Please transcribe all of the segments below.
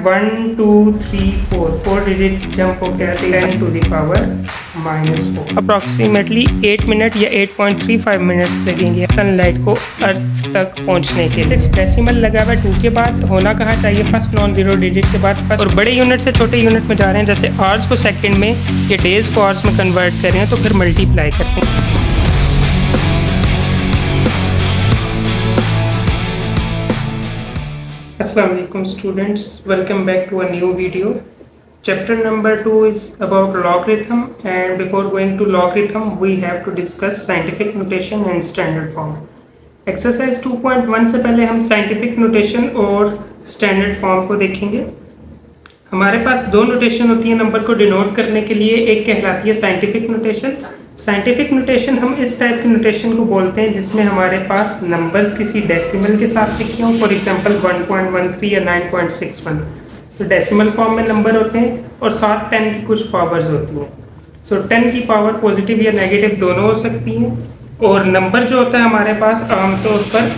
4 digit jump हो गया 10 to the power -4। Approximately 8 minute या 8.35 मिनट्स लगेंगे सनलाइट को अर्थ तक पहुंचने के लिए। डेसिमल लगा हुआ 2 के बाद होना कहाँ चाहिए, फर्स्ट नॉन जीरो डिजिट के बाद फर्स्ट। और बड़े यूनिट से छोटे यूनिट में जा रहे हैं, जैसे आवर्स को सेकंड में या डेज को आवर्स में कन्वर्ट कर रहे हैं तो फिर मल्टीप्लाई करते हैं। Assalamu alaikum students, welcome back to a new video. Chapter number 2 is about logarithm, and before going to logarithm we have to discuss scientific notation and standard form. Exercise 2.1 से पहले हम scientific notation और standard form को देखेंगे। हमारे पास दो notation होती है नंबर को डिनोट करने के लिए, एक कहलाती है साइंटिफिक नोटेशन। साइंटिफिक नोटेशन हम इस टाइप की नोटेशन को बोलते हैं जिसमें हमारे पास नंबर्स किसी डेसिमल के साथ लिखे हों, फॉर एग्जांपल 1.13 या 9.61। तो डेसिमल फॉर्म में नंबर होते हैं और साथ 10 की कुछ पावर्स होती हैं। सो 10 की पावर पॉजिटिव या नेगेटिव दोनों हो सकती हैं। और नंबर जो होता है हमारे पास आमतौर पर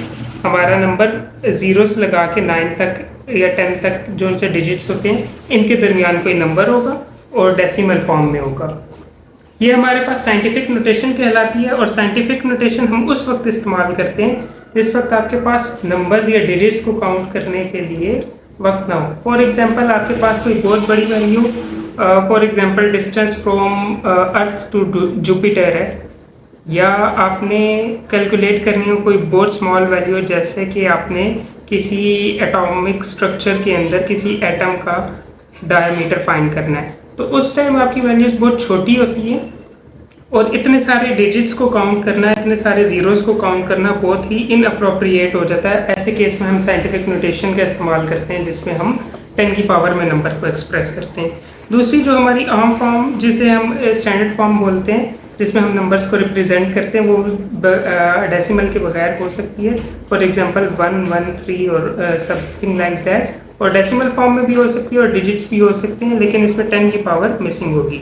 हमारा नंबर जीरोस लगा के 9 तक या 10 तक जो उनसे डिजिट्स होते हैं इनके दरमियान कोई नंबर होगा और डेसिमल फॉर्म में होगा। ये हमारे पास साइंटिफिक नोटेशन कहलाती है। और साइंटिफिक नोटेशन हम उस वक्त इस्तेमाल करते हैं जिस वक्त आपके पास नंबर्स या डिजिट्स को काउंट करने के लिए वक्त ना हो। फॉर एग्जांपल आपके पास कोई बहुत बड़ी value, for example distance from earth to Jupiter है, या आपने कैलकुलेट करनी हो कोई बहुत स्मॉल वैल्यू, जैसे कि आपने किसी एटॉमिक स्ट्रक्चर के अंदर किसी एटम का डायमीटर फाइंड करना है। तो उस टाइम आपकी वैल्यूज बहुत छोटी होती हैं और इतने सारे डिजिट्स को काउंट करना, इतने सारे जीरोस को काउंट करना बहुत ही इनअप्रोप्रिएट हो जाता है। ऐसे केस में हम साइंटिफिक नोटेशन का इस्तेमाल करते हैं जिसमें हम 10 की पावर में नंबर को एक्सप्रेस करते हैं। दूसरी जो हमारी आम फॉर्म जिसे हम स्टैंडर्ड फॉर्म बोलते हैं, जिसमें हम नंबर्स को रिप्रेजेंट करते हैं, वो डेसिमल के बगैर हो सकती है। फॉर एग्जांपल 1, 1, 3 और समथिंग लाइक दैट। और डेसिमल फॉर्म में भी हो सकती है और डिजिट्स भी हो सकते हैं, लेकिन इसमें 10 की पावर मिसिंग होगी।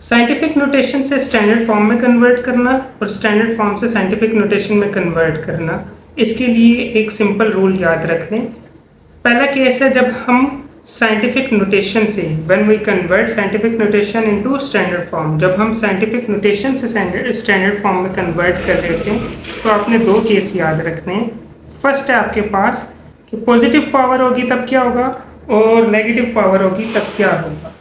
साइंटिफिक नोटेशन से स्टैंडर्ड फॉर्म में कन्वर्ट करना और स्टैंडर्ड फॉर्म से साइंटिफिक नोटेशन में कन्वर्ट करना, इसके लिए एक सिंपल रूल याद रख लें। पहला केस है जब हम साइंटिफिक नोटेशन से, when we convert scientific notation into standard form, जब हम साइंटिफिक नोटेशन से स्टैंडर्ड फॉर्म में कन्वर्ट कर रहे थे तो आपने दो केस याद रखने हैं। फर्स्ट है आपके पास कि पॉजिटिव पावर होगी तब क्या होगा और नेगेटिव पावर होगी तब क्या होगा।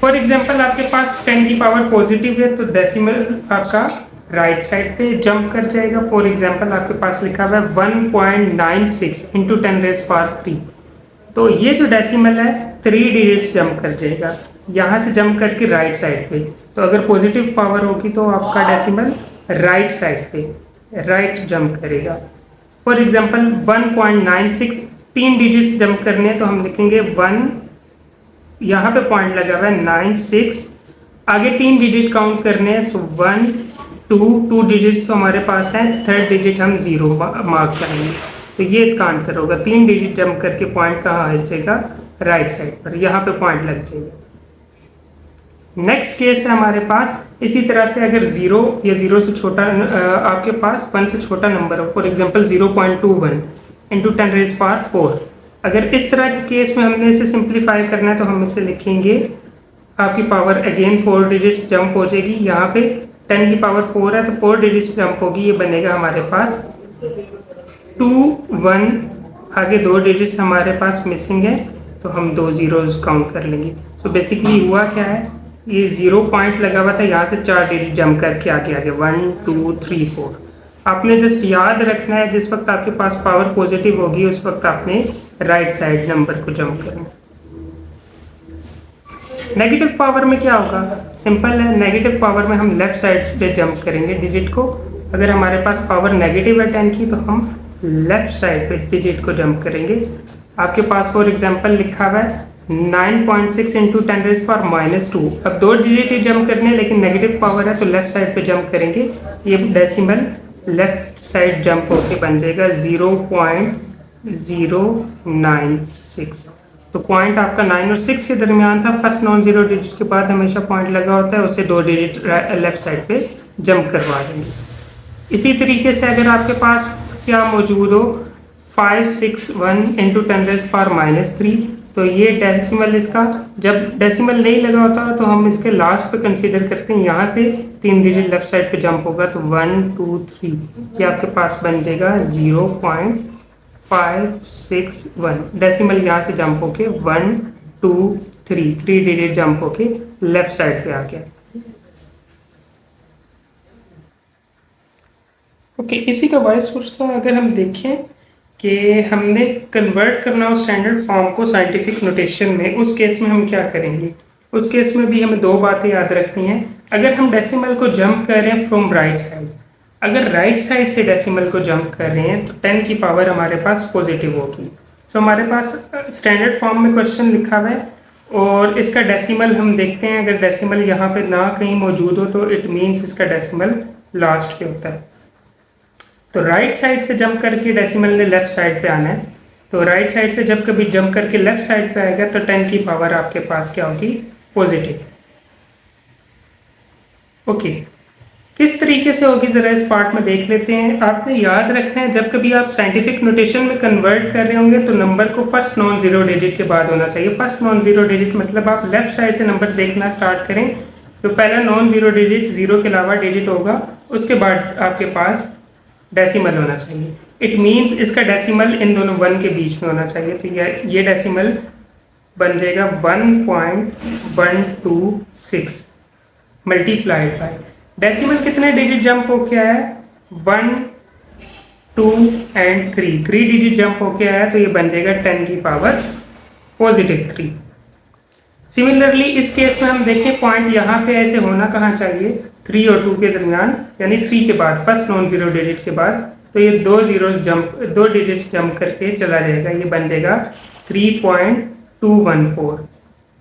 फॉर एग्जांपल आपके पास 10 की पावर पॉजिटिव है तो डेसिमल आपका राइट साइड पे जंप कर जाएगा। फॉर एग्जांपल आपके पास लिखा हुआ है 1.96 इंटू 10⁻³ तो ये जो डेसिमल है 3 डिजिट्स जंप कर जाएगा, यहाँ से जंप करके राइट साइड पे। तो अगर पॉजिटिव पावर होगी तो आपका डेसिमल राइट साइड पे राइट जंप करेगा। फॉर एग्जांपल 1.96 3 डिजिट्स जंप करने हैं तो हम लिखेंगे 1, यहाँ पे पॉइंट लगा हुआ है 96, आगे 3 डिजिट काउंट करने हैं। सो 1, 2 डिजिट्स तो हमारे पास है, थर्ड डिजिट हम 0 मार्क करेंगे। तो ये इसका आंसर होगा। 3 डिजिट जंप करके पॉइंट कहाँ आ जाएगा, राइट साइड पर, यहाँ पे पॉइंट लग जाएगा। नेक्स्ट केस है हमारे पास इसी तरह से, अगर 0 या 0 से छोटा आपके पास 1 से छोटा नंबर हो, फॉर एग्जांपल 0.21 इंटू 10⁻⁴। अगर इस तरह के केस में हमने इसे सिंप्लीफाई करना है तो हम इसे लिखेंगे, आपकी पावर अगेन 4 डिजिट्स जंप हो जाएगी। यहाँ पे 10 की पावर 4 है तो 4 डिजिट्स जंप होगी, ये बनेगा हमारे पास 2, 1, आगे 2 डिजिट्स हमारे पास मिसिंग है तो हम 2 जीरोस काउंट कर लेंगे। सो बेसिकली हुआ क्या है, ये 0 पॉइंट लगा हुआ था, यहाँ से 4 डिजिट जंप करके आगे 1, 2, 3, 4। आपने जस्ट याद रखना है जिस वक्त आपके पास पावर पॉजिटिव होगी उस वक्त आपने राइट साइड नंबर को जंप करना। नेगेटिव पावर में क्या होगा, सिंपल है। नेगेटिव पावर में हम लेफ्ट साइड पे जंप करेंगे डिजिट को। अगर हमारे पास पावर नेगेटिव है 10 की तो हम लेफ्ट साइड पे डिजिट को जंप करेंगे। आपके पास फॉर एग्जांपल लिखा हुआ है 9.6 इंटू 10⁻²। अब 2 डिजिट ही जंप करने, लेकिन नेगेटिव पावर है तो लेफ्ट साइड पे जंप करेंगे। ये डेसिमल लेफ्ट साइड जंप होके बन जाएगा 0.096। तो पॉइंट आपका 9 और 6 के दरमियान था। फर्स्ट नॉन जीरो डिजिट के बाद हमेशा पॉइंट लगा होता है, उसे 2 डिजिट लेफ्ट साइड पे जंप करवा देंगे। इसी तरीके से अगर आपके पास क्या मौजूद हो 561 इंटू 10⁻³ तो ये डेसिमल इसका जब डेसिमल नहीं लगा होता तो हम इसके लास्ट पे कंसीडर करते हैं, यहाँ से 3 डिजिट लेफ्ट साइड पे जंप होगा तो 1 2 3 ये आपके पास बन जाएगा 0.561 डेसिमल यहाँ से जंप होके 1 2 3 डिजिट जंप होके लेफ्ट साइड पे आ गया। ओके, इसी का वाइस वर्सा अगर हम देखें कि हमने कन्वर्ट करना हो स्टैंडर्ड फॉर्म को साइंटिफिक नोटेशन में, उस केस में हम क्या करेंगे? उस केस में भी हमें दो बातें याद रखनी है। अगर हम डेसिमल को जंप कर रहे हैं फ्रॉम राइट साइड, अगर राइट साइड से डेसिमल को जंप कर रहे हैं तो 10 की पावर हमारे पास पॉजिटिव होगी। सो हमारे पास स्टैंडर्ड फॉर्म में क्वेश्चन लिखा हुआ है और इसका डेसिमल हम देखते हैं। अगर डेसिमल यहाँ पे ना कहीं मौजूद हो तो इट मीन्स इसका डेसिमल लास्ट पे होता है। तो राइट साइड से जंप करके डेसिमल ने लेफ्ट साइड पे आना है, तो राइट साइड से जब कभी जंप करके लेफ्ट साइड पे आएगा तो 10 की पावर आपके पास क्या होगी? पॉजिटिव। ओके, किस तरीके से होगी जरा इस पार्ट में देख लेते हैं। आपने याद रखना है जब कभी आप साइंटिफिक नोटेशन में कन्वर्ट कर रहे होंगे तो नंबर को फर्स्ट नॉन जीरो डिजिट के बाद होना चाहिए। फर्स्ट नॉन जीरो डिजिट मतलब आप लेफ्ट साइड से नंबर देखना स्टार्ट करें तो पहला नॉन जीरो डिजिट जीरो के अलावा डिजिट होगा, उसके बाद आपके पास डेसिमल होना चाहिए। इट मीन्स इसका डेसिमल इन दोनों 1 के बीच में होना चाहिए। तो ये डेसिमल बन जाएगा 1.126 मल्टीप्लाइड बाय डेसिमल कितने डिजिट जंप होके आया है? 1 2 एंड 3 डिजिट जंप होके आया तो ये बन जाएगा 10 की पावर पॉजिटिव 3। सिमिलरली इस केस में हम देखें पॉइंट यहाँ पे ऐसे होना कहाँ चाहिए? 3 और 2 के दरमियान, यानी 3 के बाद फर्स्ट नॉन जीरो डिजिट के बाद, तो ये दो डिजिट्स जंप करके चला जाएगा। ये बन जाएगा 3.214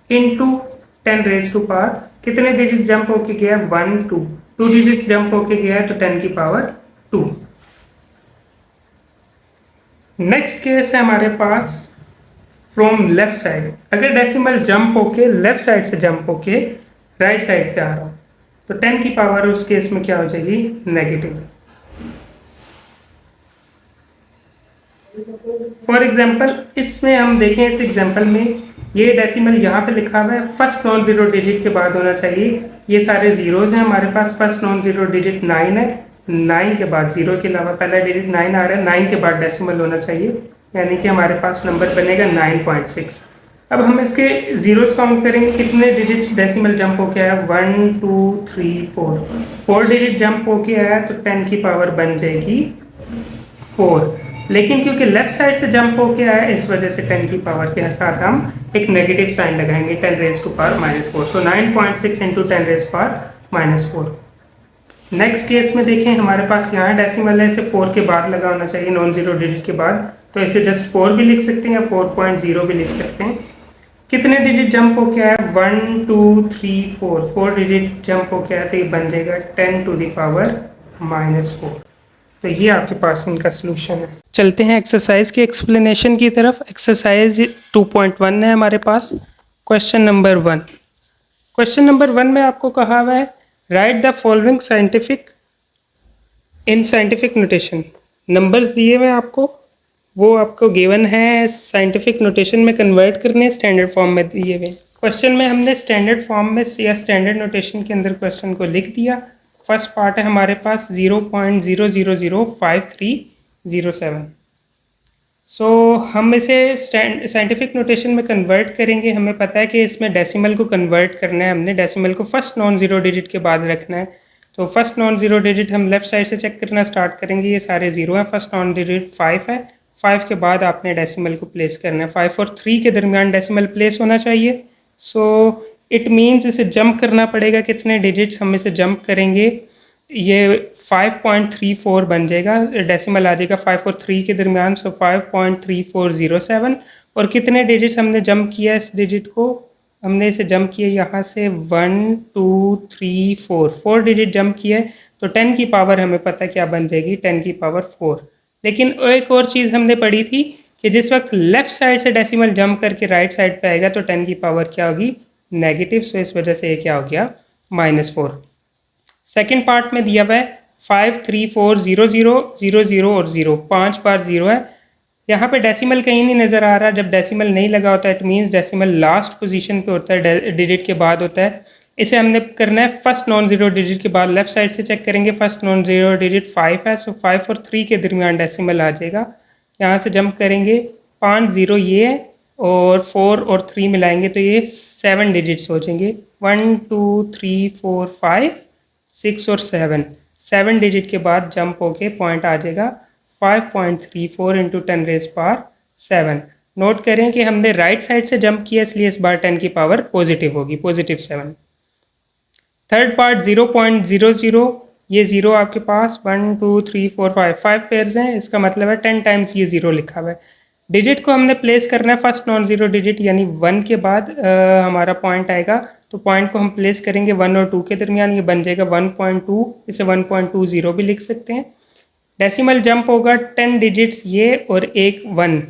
इंटू 10⁻⁴ कितने डिजिट जंप होके गया? 1 2 डिजिट्स जंप होके गया है तो 10 की पावर 2। नेक्स्ट केस है हमारे पास फ्रॉम लेफ्ट साइड। अगर डेसिमल जंप होके लेफ्ट साइड से जंप होके राइट साइड पे आ रहा हो तो 10 की पावर उस केस में क्या हो जाएगी? नेगेटिव। फॉर एग्जाम्पल इसमें हम देखें, इस एग्जाम्पल में ये डेसिमल यहाँ पे लिखा हुआ है फर्स्ट नॉन जीरो डिजिट के बाद होना चाहिए। ये सारे जीरोज हैं हमारे पास। फर्स्ट नॉन जीरो डिजिट 9 है, 9 के बाद जीरो के अलावा पहला डिजिट 9 आ रहा है, 9 के बाद डेसिमल होना चाहिए, यानी कि हमारे पास नंबर बनेगा 9.6। अब हम इसके जीरोस काउंट करेंगे, कितने डिजिट डेसिमल जंप होके आया? 1 2 3 4 डिजिट जंप होके आया तो 10 की पावर बन जाएगी 4। लेकिन क्योंकि लेफ्ट साइड से जंप होके आया इस वजह से 10 की पावर के साथ हम एक नेगेटिव साइन लगाएंगे 10⁻⁴। तो 9.6 इंटू 10⁻⁻⁴। नेक्स्ट केस में देखें हमारे पास यहाँ डेसिमल है, इसे 4 के बाद लगा होना चाहिए, नॉन जीरो डिजिट के बाद, तो इसे जस्ट 4 भी लिख सकते हैं या 4.0 भी लिख सकते हैं। कितने डिजिट जंप होके आया? 1 2 3 4 डिजिट जंप होके आया तो ये बन जाएगा 10⁻⁻⁴। तो ये आपके पास इनका सोल्यूशन है। चलते हैं एक्सरसाइज के एक्सप्लेनेशन की तरफ। एक्सरसाइज 2.1 है हमारे पास। Question number 1। क्वेश्चन नंबर 1 में आपको कहा हुआ है write the following scientific notation. Numbers दिए हुए आपको, वो आपको गिवन है, साइंटिफिक नोटेशन में कन्वर्ट करने, स्टैंडर्ड फॉर्म में दिए हुए। क्वेश्चन में हमने स्टैंडर्ड फॉर्म में या स्टैंडर्ड नोटेशन के अंदर क्वेश्चन को लिख दिया। फर्स्ट पार्ट है हमारे पास 0.0005307। सो हम इसे साइंटिफिक नोटेशन में कन्वर्ट करेंगे। हमें पता है कि इसमें डेसिमल को कन्वर्ट करना है, हमने डेसिमल को फर्स्ट नॉन जीरो डिजिट के बाद रखना है। तो फर्स्ट नॉन जीरो डिजिट हम लेफ्ट साइड से चेक करना स्टार्ट करेंगे। ये सारे जीरो हैं। फर्स्ट नॉन डिजिट 5 है, 5 के बाद आपने डेसिमल को प्लेस करना है। 5 और 3 के दरमियान डेसिमल प्लेस होना चाहिए। सो इट मीन्स इसे जंप करना पड़ेगा। कितने डिजिट्स हम इसे जंप करेंगे? ये 5.34 बन जाएगा, डेसिमल आ जाएगा 5 और 3 के दरमियान। सो 5.3407। और कितने डिजिट्स हमने जंप किया इस डिजिट को? हमने इसे जंप किया यहाँ से 1 2 3 4 डिजिट जंप किया है। तो 10 की पावर हमें पता क्या बन जाएगी? 10 की पावर 4। लेकिन एक और चीज़ हमने पढ़ी थी कि जिस वक्त लेफ्ट साइड से डेसिमल जंप करके राइट साइड पे आएगा तो 10 की पावर क्या होगी? नेगेटिव। सो इस वजह से ये क्या हो गया? -4। सेकेंड पार्ट में दिया हुआ है 5 3 4 0 0 0 0 और 0, 5 बार 0 है। यहाँ पे डेसिमल कहीं नहीं नज़र आ रहा। जब डेसिमल नहीं लगा होता है it means decimal last position पे होता है, डिजिट के बाद होता है। इसे हमने करना है फर्स्ट नॉन ज़ीरो डिजिट के बाद। लेफ्ट साइड से चेक करेंगे, फर्स्ट नॉन ज़ीरो डिजिट 5 है, सो 5 और 3 के दरमियान डेसिमल आ जाएगा। यहाँ से जंप करेंगे, 5 ज़ीरो ये है और 4 और 3 मिलाएंगे तो ये 7 डिजिट्स हो जाएंगे। 1 2 3 4 5 6 और 7 डिजिट के बाद जंप होके पॉइंट आ जाएगा 5.34 इंटू 10 रेज पावर 7। नोट करें कि हमने राइट साइड से जंप किया इसलिए इस बार 10 की पावर पॉजिटिव होगी, +7। थर्ड पार्ट 0.00, ये ज़ीरो आपके पास 1 2 3 4 5 पेयर्स हैं, इसका मतलब है 10 टाइम्स ये ज़ीरो लिखा हुआ है। डिजिट को हमने प्लेस करना है फर्स्ट नॉन ज़ीरो डिजिट यानी 1 के बाद हमारा पॉइंट आएगा, तो पॉइंट को हम प्लेस करेंगे 1 और 2 के दरमियान, ये बन जाएगा 1.2, इसे 1.20 भी लिख सकते हैं। डेसिमल जंप होगा 10 डिजिट्स ये और एक 1,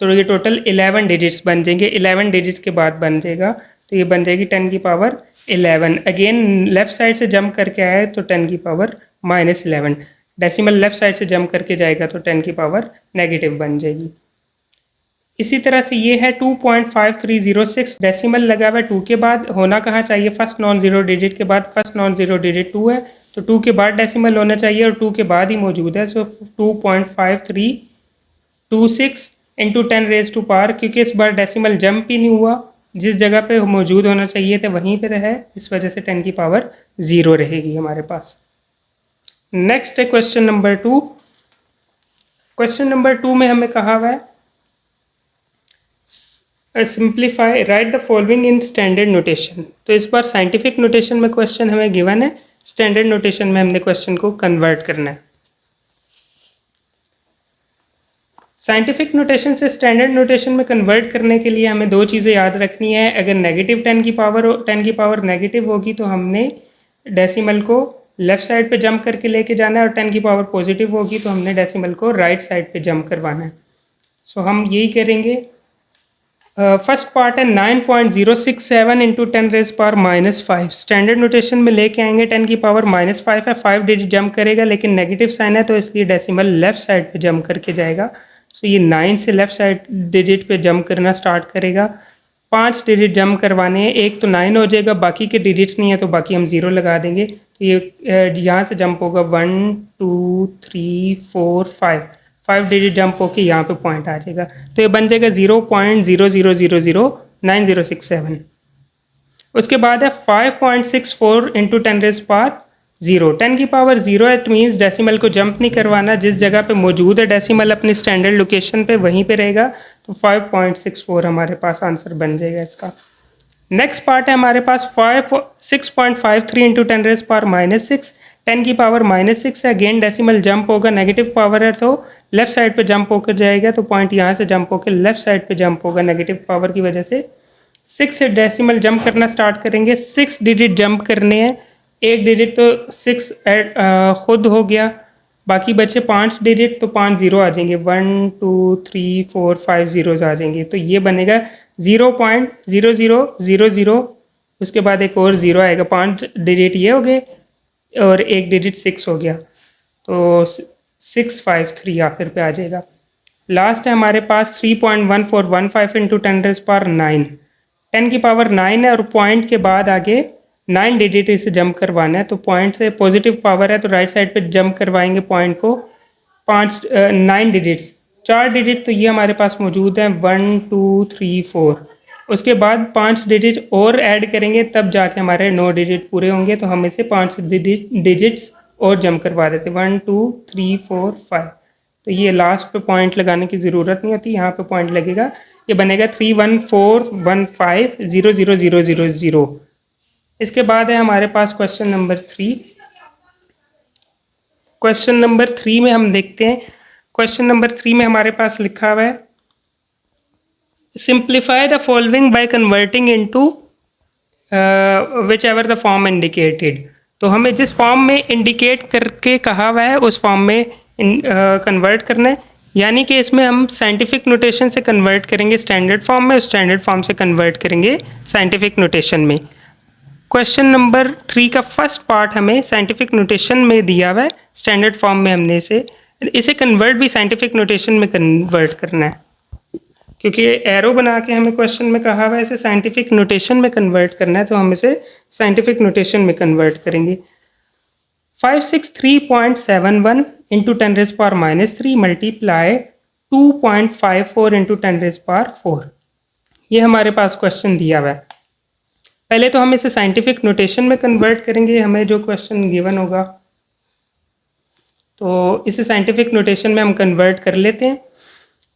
तो ये टोटल 11 डिजिट्स बन जाएंगे। 11 डिजिट्स के बाद बन जाएगा तो ये बन जाएगी 10 की पावर 11। अगेन लेफ्ट साइड से जंप करके आया है तो 10 की पावर -11। डेसिमल लेफ्ट साइड से जंप करके जाएगा तो 10 की पावर नेगेटिव बन जाएगी। इसी तरह से ये है 2.5306, डेसिमल लगा हुआ है 2 के बाद, होना कहाँ चाहिए फर्स्ट नॉन ज़ीरो डिजिट के बाद। फर्स्ट नॉन ज़ीरो डिजिट 2 है तो 2 के बाद डेसिमल होना चाहिए और 2 के बाद ही मौजूद है, सो 2.5326 इंटू 10 रेज टू पावर, क्योंकि इस बार डेसिमल जंप ही नहीं हुआ, जिस जगह पे मौजूद होना चाहिए थे वहीं पे है, इस वजह से 10 की पावर 0 रहेगी हमारे पास। नेक्स्ट है क्वेश्चन नंबर 2। क्वेश्चन नंबर 2 में हमें कहा हुआ है simplify right the following in standard notation. तो इस बार साइंटिफिक नोटेशन में क्वेश्चन हमें गिवन है, स्टैंडर्ड नोटेशन में हमने क्वेश्चन को कन्वर्ट करना है। साइंटिफिक नोटेशन से स्टैंडर्ड नोटेशन में कन्वर्ट करने के लिए हमें दो चीज़ें याद रखनी है। अगर नेगेटिव 10 की पावर नेगेटिव होगी तो हमने डेसिमल को लेफ्ट साइड पे जंप करके लेके जाना है, और 10 की पावर पॉजिटिव होगी तो हमने डेसिमल को राइट साइड पे जंप करवाना है। सो हम यही करेंगे। फर्स्ट पार्ट है 9.067 into 10 raise power -5। Standard notation में लेके आएंगे, 10 की पावर -5 है, 5 डिजिट जंप करेगा लेकिन नेगेटिव साइन है तो इसलिए डेसिमल लेफ्ट साइड पे जंप करके जाएगा। सो ये 9 से लेफ्ट साइड डिजिट पे जंप करना स्टार्ट करेगा। 5 डिजिट जंप करवाने हैं, एक तो 9 हो जाएगा, बाकी के डिजिट्स नहीं है तो बाकी हम 0 लगा देंगे। तो ये यहाँ से जंप होगा 1 2 3 4 5 डिजिट जंप होके यहाँ पे पॉइंट आ जाएगा, तो ये बन जाएगा 0.00009067। उसके बाद है 5.64 इंटू 10 रेज पावर 0। 10 की पावर 0 है, इट मीन्स डेसिमल को जंप नहीं करवाना, जिस जगह पे मौजूद है डेसिमल अपनी स्टैंडर्ड लोकेशन पे वहीं पे रहेगा, तो 5.64 हमारे पास आंसर बन जाएगा इसका। नेक्स्ट पार्ट है हमारे पास 6.53 इंटू 10 रेज पावर -6। 10 की पावर -6 है, अगेन डेसिमल जंप होगा, नेगेटिव पावर है तो लेफ्ट साइड पे जंप होकर जाएगा, तो पॉइंट यहाँ से जंप होकर लेफ्ट साइड पे जंप होगा नेगेटिव पावर की वजह से। 6 से डेसिमल जंप करना स्टार्ट करेंगे, 6 डिजिट जंप करने हैं, एक डिजिट तो 6 खुद हो गया, बाकी बचे 5 डिजिट, तो 5 0 आ जाएंगे, 1 2 3 4 5 जीरोज आ जाएंगे, तो ये बनेगा 0.0000। उसके बाद एक और 0 आएगा, 5 डिजिट ये हो गए और एक डिजिट 6 हो गया, तो 653 आखिर पे आ जाएगा। लास्ट है हमारे पास 3.1415 इंटू 10 रेज पावर 9। 10 की पावर 9 है और पॉइंट के बाद आगे 9 डिजिट इसे जंप करवाना है, तो पॉइंट से पॉजिटिव पावर है तो राइट साइड पे जंप करवाएंगे पॉइंट को 9 डिजिट्स। 4 डिजिट तो ये हमारे पास मौजूद हैं 1 2 3 4। उसके बाद 5 डिजिट और ऐड करेंगे तब जाके हमारे 9 डिजिट पूरे होंगे, तो हम इसे 5 डिजिट्स और जंप करवा देते 1 2 3 4 5। तो ये लास्ट पे पॉइंट लगाने की ज़रूरत नहीं होती, यहाँ पे पॉइंट लगेगा, ये बनेगा 31415000000। इसके बाद है हमारे पास क्वेश्चन नंबर 3। क्वेश्चन नंबर 3 में हम देखते हैं, क्वेश्चन नंबर 3 में हमारे पास लिखा हुआ है simplify the following by converting into which ever the form indicated. तो हमें जिस फॉर्म में इंडिकेट करके कहा हुआ है उस फॉर्म में कन्वर्ट करना है, यानी कि इसमें हम साइंटिफिक नोटेशन से कन्वर्ट करेंगे स्टैंडर्ड फॉर्म में और स्टैंडर्ड फॉर्म से कन्वर्ट करेंगे साइंटिफिक नोटेशन में। क्वेश्चन नंबर 3 का फर्स्ट पार्ट हमें साइंटिफिक नोटेशन में दिया हुआ है, स्टैंडर्ड फॉर्म में हमने इसे इसे कन्वर्ट भी साइंटिफिक नोटेशन में कन्वर्ट करना है, क्योंकि एरो बना के हमें क्वेश्चन में कहा हुआ है इसे साइंटिफिक नोटेशन में कन्वर्ट करना है, तो हम इसे साइंटिफिक नोटेशन में कन्वर्ट करेंगे। 563.71 इंटू 10⁻³ मल्टीप्लाई 2.54 इंटू 10⁴। ये हमारे पास क्वेश्चन दिया हुआ है। पहले तो हम इसे साइंटिफिक नोटेशन में कन्वर्ट करेंगे, हमें जो क्वेश्चन गिवन होगा तो इसे साइंटिफिक नोटेशन में हम कन्वर्ट कर लेते हैं।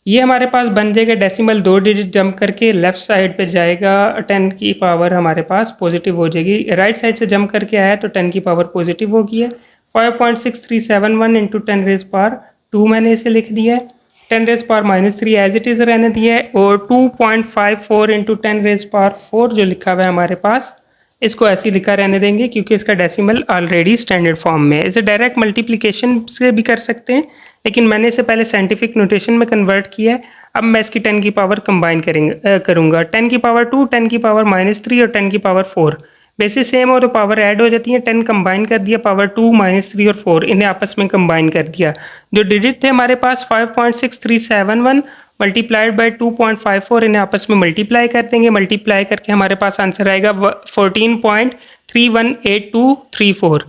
ये हमारे पास बन जाएगा डेसिमल 2 डिजिट जंप करके लेफ्ट साइड पे जाएगा, 10 की पावर हमारे पास पॉजिटिव हो जाएगी। राइट साइड से जंप करके आया तो 10 की पावर पॉजिटिव हो गई है। 5.6371 इंटू 10⁻² मैंने इसे लिख दिया है। 10⁻³ एज इट इज़ रहने दिया है, और 2.54 इंटू 10⁻⁴ जो लिखा हुआ है हमारे पास, इसको ऐसे ही लिखा रहने देंगे क्योंकि इसका डेसिमल ऑलरेडी स्टैंडर्ड फॉर्म में है। इसे डायरेक्ट मल्टीप्लिकेशन से भी कर सकते हैं, लेकिन मैंने इसे पहले साइंटिफिक नोटेशन में कन्वर्ट किया है। अब मैं इसकी 10 की पावर कंबाइन करूँगा। 10 की पावर 2, 10 की पावर -3 और 10 की पावर 4 बेसिस सेम हो तो पावर ऐड हो जाती है। 10 कंबाइन कर दिया, पावर 2, -3 और 4 इन्हें आपस में कंबाइन कर दिया। जो डिजिट थे हमारे पास 5.6371 मल्टीप्लाइड बाई 2.54 इन्हें आपस में मल्टीप्लाई कर देंगे। मल्टीप्लाई करके हमारे पास आंसर आएगा 14.318234।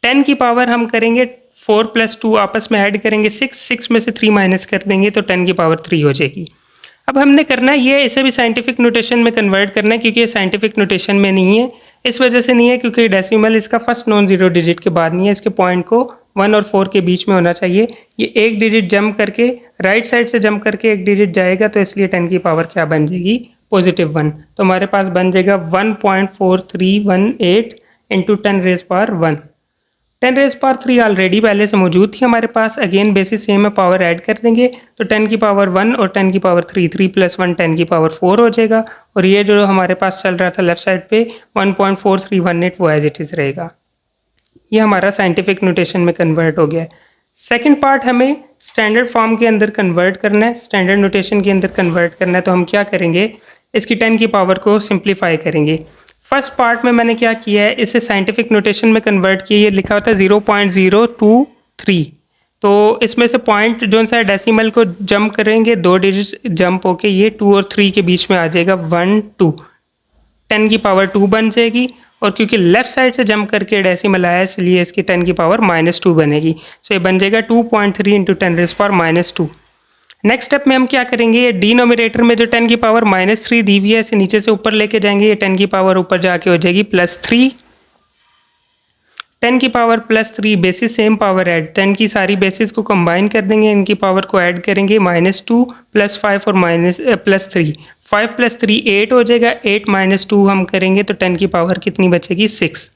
10 की पावर हम करेंगे 4 + 2 आपस में ऐड करेंगे 6 में से 3 माइनस कर देंगे तो 10 की पावर 3 हो जाएगी। अब हमने करना है ये, इसे भी साइंटिफिक नोटेशन में कन्वर्ट करना है, क्योंकि ये साइंटिफिक नोटेशन में नहीं है। इस वजह से नहीं है क्योंकि डेसिमल इसका फर्स्ट नॉन जीरो डिजिट के बाद नहीं है, इसके पॉइंट को 1 और 4 के बीच में होना चाहिए। ये एक डिजिट जंप करके राइट साइड से जंप करके एक डिजिट जाएगा, तो इसलिए 10 की पावर क्या बन जाएगी? +1। तो हमारे पास बन जाएगा 1.4318 इंटू 10⁻⁴ 10⁻³ ऑलरेडी पहले से मौजूद थी हमारे पास। अगेन बेसिस सेम है, पावर ऐड कर देंगे तो 10 की पावर 1 और 10 की पावर 3, 3 + 1 10 की पावर 4 हो जाएगा। और ये जो हमारे पास चल रहा था लेफ्ट साइड पे 1.4318 वो एज इट इज़ रहेगा। ये हमारा साइंटिफिक नोटेशन में कन्वर्ट हो गया है। सेकेंड पार्ट हमें स्टैंडर्ड फॉर्म के अंदर कन्वर्ट करना है, स्टैंडर्ड नोटेशन के अंदर कन्वर्ट करना है। तो हम क्या करेंगे, इसकी 10 की पावर को सिंप्लीफाई करेंगे। फर्स्ट पार्ट में मैंने क्या किया है, इसे साइंटिफिक नोटेशन में कन्वर्ट किया। ये लिखा होता है 0.023, तो इसमें से पॉइंट जो सा डेसिमल को जंप करेंगे 2 डिजिट जंप होके ये 2 और 3 के बीच में आ जाएगा 1 2, 10 की पावर 2 बन जाएगी। और क्योंकि लेफ्ट साइड से जंप करके डेसिमल आया इसलिए इसकी 10 की पावर -2 बनेगी। सो ये बन जाएगा 2.3 इंटू 10⁻²। नेक्स्ट स्टेप में हम क्या करेंगे, ये डिनोमिनेटर में जो 10 की पावर -3 दी हुई है इसे नीचे से ऊपर लेके जाएंगे। ये 10 की पावर ऊपर जाके हो जाएगी +3। 10 की power +3 basis same power add, 10 की सारी बेसिस को कंबाइन कर देंगे, इनकी पावर को ऐड करेंगे -2 +5 और +3। 5 + 3 8 हो जाएगा। 8 - 2 हम करेंगे तो 10 की पावर कितनी बचेगी? 6।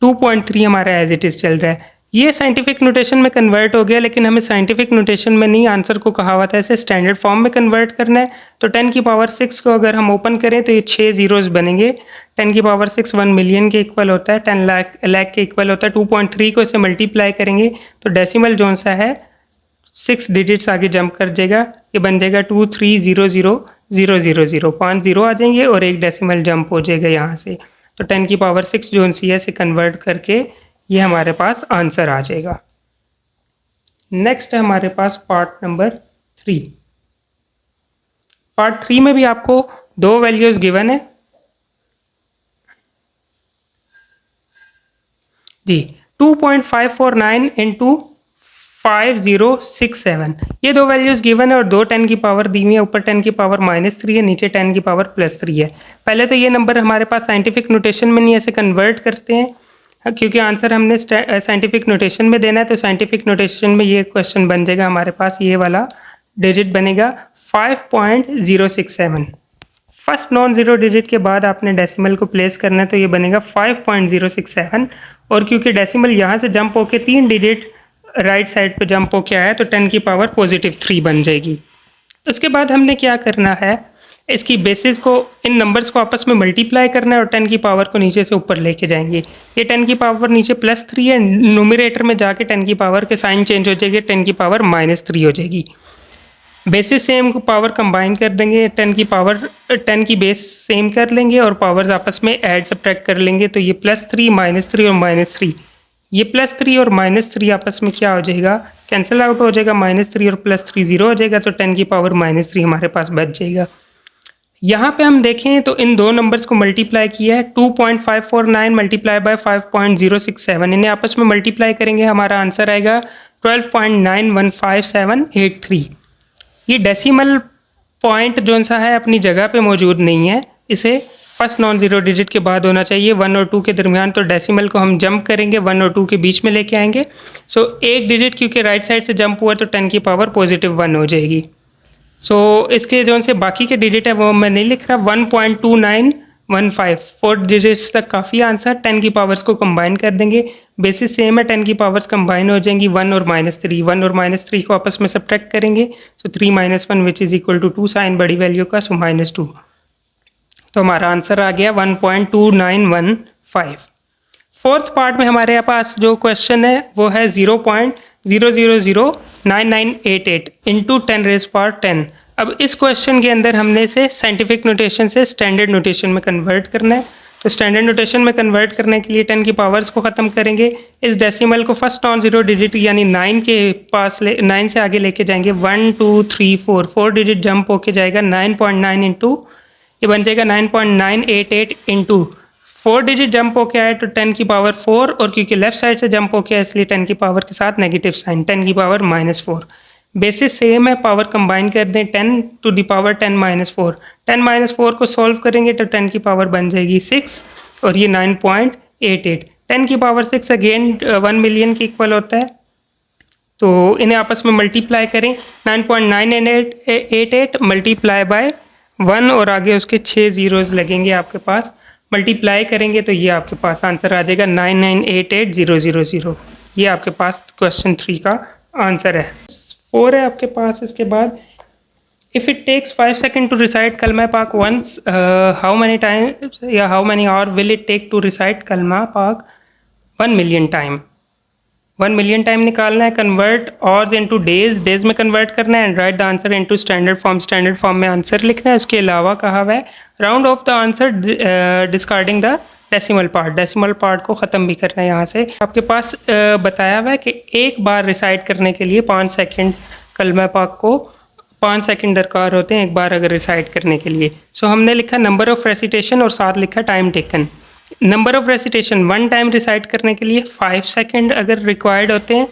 2.3 हमारा एज इट इज़ चल रहा है। ये साइंटिफिक नोटेशन में कन्वर्ट हो गया, लेकिन हमें साइंटिफिक नोटेशन में नहीं, आंसर को कहा हुआ था इसे स्टैंडर्ड फॉर्म में कन्वर्ट करना है। तो 10 की पावर 6 को अगर हम ओपन करें तो ये 6 ज़ीरोज़ बनेंगे। 10 की पावर 6 1 मिलियन के इक्वल होता है, 10 लाख के इक्वल होता है। 2.3 को इसे मल्टीप्लाई करेंगे तो डेसिमल जोन सा है 6 डिजिट्स आगे जंप कर जाएगा। ये बन जाएगा 2300000, 5 जीरो आ जाएंगे और एक डेसिमल जंप हो जाएगा यहाँ से। तो 10 की पावर 6 जो सी है इसे कन्वर्ट करके ये हमारे पास आंसर आ जाएगा। नेक्स्ट है हमारे पास पार्ट नंबर 3। पार्ट 3 में भी आपको 2 वैल्यूज गिवन है जी, 2.549 इंटू 5067, ये 2 वैल्यूज गिवन है और 2 10 की पावर दी हुई है। ऊपर 10 की पावर -3 है, नीचे 10 की पावर +3 है। पहले तो ये नंबर हमारे पास साइंटिफिक नोटेशन में नहीं, ऐसे कन्वर्ट करते हैं क्योंकि आंसर हमने साइंटिफिक नोटेशन में देना है। तो साइंटिफिक नोटेशन में ये क्वेश्चन बन जाएगा हमारे पास, ये वाला डिजिट बनेगा 5.067। फर्स्ट नॉन ज़ीरो डिजिट के बाद आपने डेसिमल को प्लेस करना है तो ये बनेगा 5.067। और क्योंकि डेसिमल यहाँ से जंप होके 3 डिजिट राइट साइड पे जंप होके आया तो 10 की पावर +3 बन जाएगी। उसके बाद हमने क्या करना है, इसकी बेसिस को, इन नंबर्स को आपस में मल्टीप्लाई करना है और 10 की पावर को नीचे से ऊपर लेके जाएंगे। ये 10 की पावर नीचे +3 है, न्यूमरेटर में जाके 10 की पावर के साइन चेंज हो जाएगी, 10 की पावर -3 हो जाएगी। बेसिस सेम को पावर कंबाइन कर देंगे, 10 की पावर 10 की बेस सेम कर लेंगे और पावर्स आपस में ऐड सब्ट्रैक्ट कर लेंगे। तो ये +3 -3 और -3, ये +3 और -3 आपस में क्या हो जाएगा, कैंसिल आउट हो जाएगा, -3 और +3 0 हो जाएगा, तो 10 की पावर -3 हमारे पास बच जाएगा। यहाँ पे हम देखें तो इन दो नंबर्स को मल्टीप्लाई किया है, 2.549 मल्टीप्लाई बाय 5.067, इन्हें आपस में मल्टीप्लाई करेंगे, हमारा आंसर आएगा 12.915783। ये डेसिमल पॉइंट जो सा है अपनी जगह पे मौजूद नहीं है, इसे फर्स्ट नॉन जीरो डिजिट के बाद होना चाहिए, 1 और 2 के दरमियान, तो डेसिमल को हम जंप करेंगे, 1 और 2 के बीच में लेके आएंगे। सो एक डिजिट क्योंकि राइट साइड से जंप हुआ तो 10 की पावर +1 हो जाएगी। सो इसके जो से बाकी के डिजिट है वो मैं नहीं लिख रहा, 1.2915 4 डिजिट्स तक काफ़ी आंसर। 10 की पावर्स को कंबाइन कर देंगे, बेसिस सेम है, 10 की पावर्स कंबाइन हो जाएंगी, 1 और -3, 1 और -3 को आपस में सब्ट्रैक्ट करेंगे, so 3 - 1 which is equal to 2, sign बड़ी वैल्यू का, सो -2, तो हमारा आंसर आ गया 1.2915। फोर्थ पार्ट में हमारे पास जो क्वेश्चन है वो है 0.0009988 इंटू 10⁻10। अब इस क्वेश्चन के अंदर हमने इसे साइंटिफिक नोटेशन से स्टैंडर्ड नोटेशन में कन्वर्ट करना है। तो स्टैंडर्ड नोटेशन में कन्वर्ट करने के लिए 10 की पावर्स को ख़त्म करेंगे, इस डेसिमल को फर्स्ट नॉन जीरो डिजिट यानी 9 के पास 9 से आगे लेके जाएंगे, 1 2 3 4 डिजिट जंप होके जाएगा, 9.9 इंटू ये बन जाएगा 9.988 इंटू 4 डिजिट जंप होके आए तो 10 की पावर 4, और क्योंकि लेफ्ट साइड से जंप होके आए इसलिए 10 की पावर के साथ नेगेटिव साइन, 10 की पावर -4। बेसिस सेम है, पावर कंबाइन कर दें, 10 टू द पावर 10 -4, 10 -4 को सॉल्व करेंगे तो 10 की पावर बन जाएगी 6, और ये 9.88, 10 की पावर 6 अगेन 1 मिलियन के इक्वल होता है, तो इन्हें आपस में मल्टीप्लाई करें, 9.988 मल्टीप्लाई बाय 1 और आगे उसके 6 जीरोस लगेंगे आपके पास, मल्टीप्लाई करेंगे तो ये आपके पास आंसर आ जाएगा 9988000। ये आपके पास क्वेश्चन 3 का आंसर है। 4 है आपके पास इसके बाद, if it takes 5 second to recite कलमा पाक वंस, हाउ मैनी टाइम या how many hour will it take to recite कलमा पाक 1 मिलियन टाइम। 1 मिलियन टाइम निकालना है, कन्वर्ट ऑर्स इनटू डेज, डेज में कन्वर्ट करना है, and right the answer into standard form, standard form में आंसर लिखना है। उसके अलावा कहा हुआ है round of the answer discarding the decimal part, decimal part को ख़त्म भी करना है। यहाँ से आपके पास बताया हुआ है कि एक बार रिसाइट करने के लिए 5 सेकेंड, कलमा पाक को 5 सेकेंड दरकार होते हैं एक बार अगर रिसाइट करने के लिए। सो हमने लिखा नंबर ऑफ रेसिटेशन और साथ लिखा time taken. Number of recitation 1 time recite करने के लिए 5 सेकेंड अगर रिक्वायर्ड होते हैं,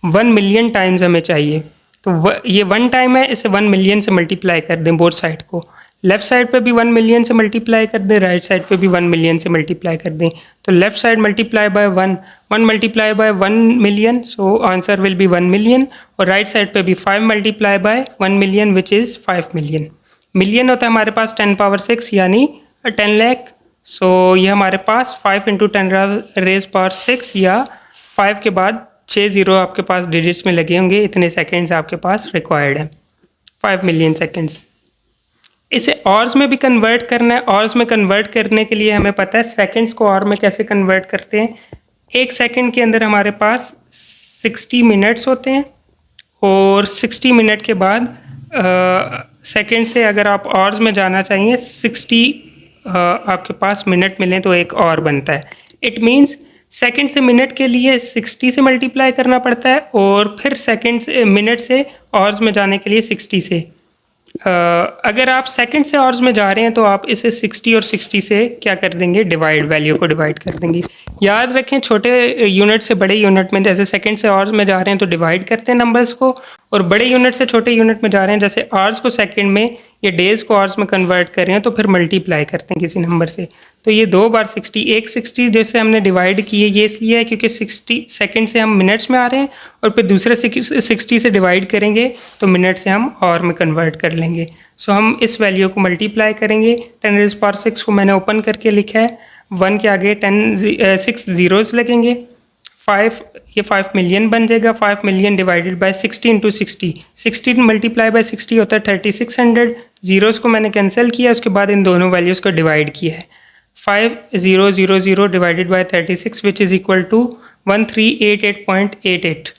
1 मिलियन टाइम्स हमें चाहिए, तो ये 1 टाइम है, इसे 1 मिलियन से मल्टीप्लाई कर दें बोथ साइड को, लेफ्ट साइड पे भी 1 मिलियन से मल्टीप्लाई कर दें, राइट साइड पे भी 1 मिलियन से मल्टीप्लाई कर दें, तो left side multiply by 1, 1 multiply by 1 million, so answer will be 1 million, और राइट साइड पे भी 5 multiply by 1 million which is 5 million. Million होता है हमारे पास 10 पावर 6 यानी 10 लाख, सो ये हमारे पास 5 इंटू 10⁻6 या 5 के बाद 6 जीरो आपके पास डिजिट्स में लगे होंगे, इतने सेकेंड्स आपके पास रिक्वायर्ड है, 5 मिलियन सेकेंड्स। इसे ऑर्स में भी कन्वर्ट करना है, ऑर्स में कन्वर्ट करने के लिए हमें पता है सेकेंड्स को ऑर में कैसे कन्वर्ट करते हैं। एक सेकेंड के अंदर हमारे पास 60 मिनट्स होते हैं, और 60 मिनट के बाद सेकेंड से अगर आप ऑर्स में जाना चाहिए 60 आपके पास मिनट मिलें तो एक और बनता है। इट मीन्स सेकंड से मिनट के लिए 60 से मल्टीप्लाई करना पड़ता है, और फिर सेकंड से मिनट से ऑर्स में जाने के लिए 60 से। अगर आप सेकंड से ऑर्स में जा रहे हैं तो आप इसे 60 और 60 से क्या कर देंगे, डिवाइड, वैल्यू को डिवाइड कर देंगे। याद रखें छोटे यूनिट से बड़े यूनिट में, जैसे सेकंड से ऑर्स में जा रहे हैं तो डिवाइड करते हैं नंबर्स को, और बड़े यूनिट से छोटे यूनिट में जा रहे हैं जैसे आवर्स को सेकंड में या डेज़ को आवर्स में कन्वर्ट कर रहे हैं तो फिर मल्टीप्लाई करते हैं किसी नंबर से। तो ये 2 बार 60, एक 60 जैसे हमने डिवाइड किए ये इसलिए है क्योंकि 60 सेकंड से हम मिनट्स में आ रहे हैं, और फिर दूसरे 60 से डिवाइड करेंगे तो मिनट से हम आवर में कन्वर्ट कर लेंगे। सो हम इस वैल्यू को मल्टीप्लाई करेंगे, 10⁻6 को मैंने ओपन करके लिखा है, 1 के आगे 6 जीरोस लगेंगे, 5 ये 5 मिलियन बन जाएगा, 5 million divided by 60 into 60, 60 multiply by 60 होता है 3600, जीरोस को मैंने कैंसिल किया, उसके बाद इन दोनों वैल्यूज़ को डिवाइड किया है, 5000 divided by 36 which is equal to 1388.88,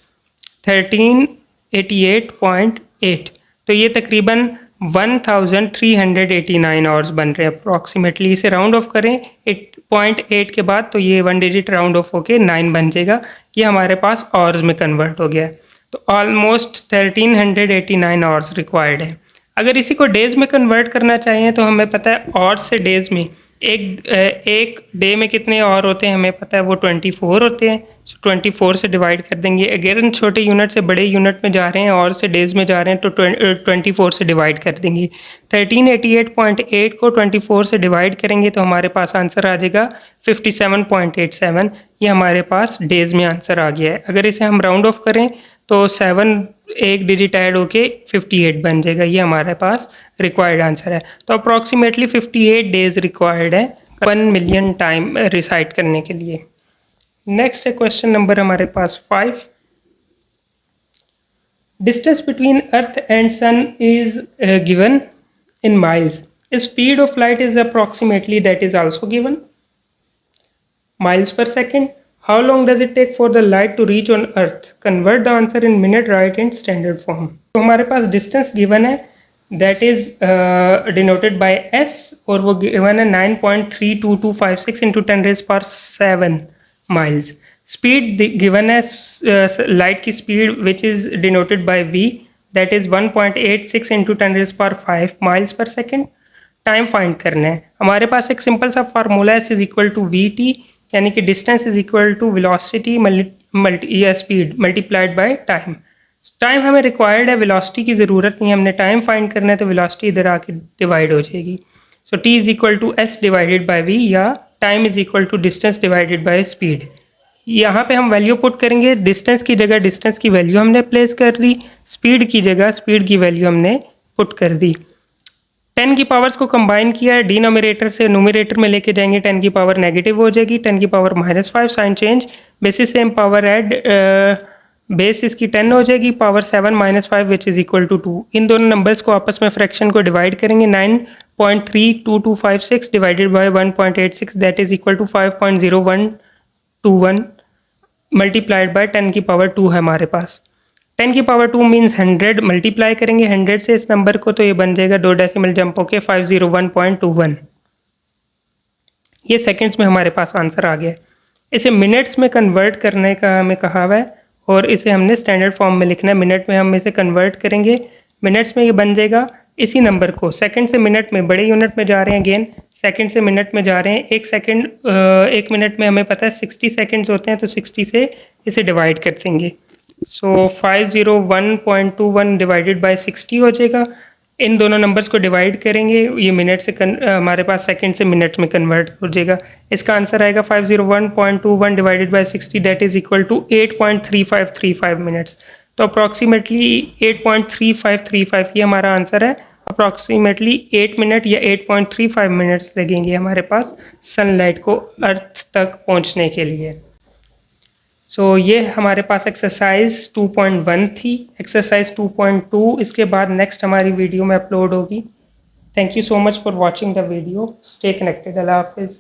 1388.8, तो ये तकरीबन 1389 आवर्स बन रहे हैं अप्रॉक्सीमेटली। इसे राउंड ऑफ करें 8.8 के बाद तो ये 1 डिजिट राउंड ऑफ होके 9 बन जाएगा। ये हमारे पास आवर्स में कन्वर्ट हो गया है। तो ऑलमोस्ट 1389 आवर्स रिक्वायर्ड है। अगर इसी को डेज़ में कन्वर्ट करना चाहिए तो हमें पता है आवर्स से डेज़ में एक डे में कितने आवर होते हैं हमें पता है, वो 24 होते हैं। सो 24 से डिवाइड कर देंगे। अगर छोटे यूनिट से बड़े यूनिट में जा रहे हैं और से डेज़ में जा रहे हैं तो 24 से डिवाइड कर देंगे। 1388.8 को 24 से डिवाइड करेंगे तो हमारे पास आंसर आ जाएगा 57.87। ये हमारे पास डेज़ में आंसर आ गया है। अगर इसे हम राउंड ऑफ करें तो 7 एक डिजिट ऐड होके 58 बन जाएगा। ये हमारे पास रिक्वायर्ड आंसर है। तो अप्रॉक्सीमेटली 58 डेज रिक्वायर्ड है 1 मिलियन टाइम रिसाइट करने के लिए। नेक्स्ट है क्वेश्चन नंबर हमारे पास 5। Distance between earth and sun is given in miles. Speed of light is approximately that is also given miles per second. How long does it take for the light to reach on earth? Convert the answer in minute, write in standard form. तो हमारे पास distance given है that is denoted by s और वो given है 9.32256 into 10 raised power 7 miles. Speed given है light की speed which is denoted by v that is 1.86 into 10 raised power 5 miles per second. Time find करना है। हमारे पास एक सिंपल सा फार्मूला है, s is equal to v t, यानी कि distance is equal to velocity या speed multiplied by time. Time हमें रिक्वायर्ड है, वेलोसिटी की ज़रूरत नहीं है, हमने टाइम फाइंड करना है तो वेलोसिटी इधर आके डिवाइड हो जाएगी। So t is equal to s divided by v या time is equal to distance divided by speed. यहाँ पे हम वैल्यू पुट करेंगे, डिस्टेंस की जगह डिस्टेंस की वैल्यू हमने प्लेस कर दी, स्पीड की जगह स्पीड की वैल्यू हमने पुट कर दी। 10 की पावर्स को कंबाइन किया है, डिनोमिनेटर से न्यूमरेटर में लेके जाएंगे, 10 की पावर नेगेटिव हो जाएगी, 10 की power -5 sign change, bases same power add, base इसकी 10 हो जाएगी, power 7 -5 which is equal to 2। इन दोनों नंबर्स को आपस में फ्रैक्शन को डिवाइड करेंगे, 9.32256 divided by 1.86 that is equal to 5.0121 multiplied by 10 की पावर 2 है हमारे पास। 10 की पावर 2 मीन्स 100 मल्टीप्लाई करेंगे 100 से इस नंबर को तो ये बन जाएगा 2 डेसिमल जंप होके 501.21। ये सेकंड्स में हमारे पास आंसर आ गया। इसे मिनट्स में कन्वर्ट करने का हमें कहा हुआ है और इसे हमने स्टैंडर्ड फॉर्म में लिखना है। मिनट में हम इसे कन्वर्ट करेंगे, मिनट्स में ये बन जाएगा। इसी नंबर को सेकंड से मिनट में, बड़े यूनिट में जा रहे हैं, अगेन सेकंड से मिनट में जा रहे हैं। एक मिनट में हमें पता है 60 सेकंड्स होते हैं, तो 60 से इसे डिवाइड कर देंगे। सो 501.21 डिवाइडेड बाय 60 हो जाएगा। इन दोनों नंबर्स को डिवाइड करेंगे, ये मिनट से हमारे पास सेकंड से मिनट में कन्वर्ट हो जाएगा। इसका आंसर आएगा 501.21 divided by 60 that is equal to 8.3535 minutes. तो अप्रॉक्सीमेटली 8.3535 ये हमारा आंसर है। अप्रॉक्सीमेटली 8 मिनट या 8.35 मिनट्स लगेंगे हमारे पास सनलाइट को अर्थ तक पहुंचने के लिए। सो ये हमारे पास एक्सरसाइज 2.1 थी। एक्सरसाइज 2.2 इसके बाद नेक्स्ट हमारी वीडियो में अपलोड होगी। Thank you so much for watching the video. Stay connected. अल्लाह हाफिज़।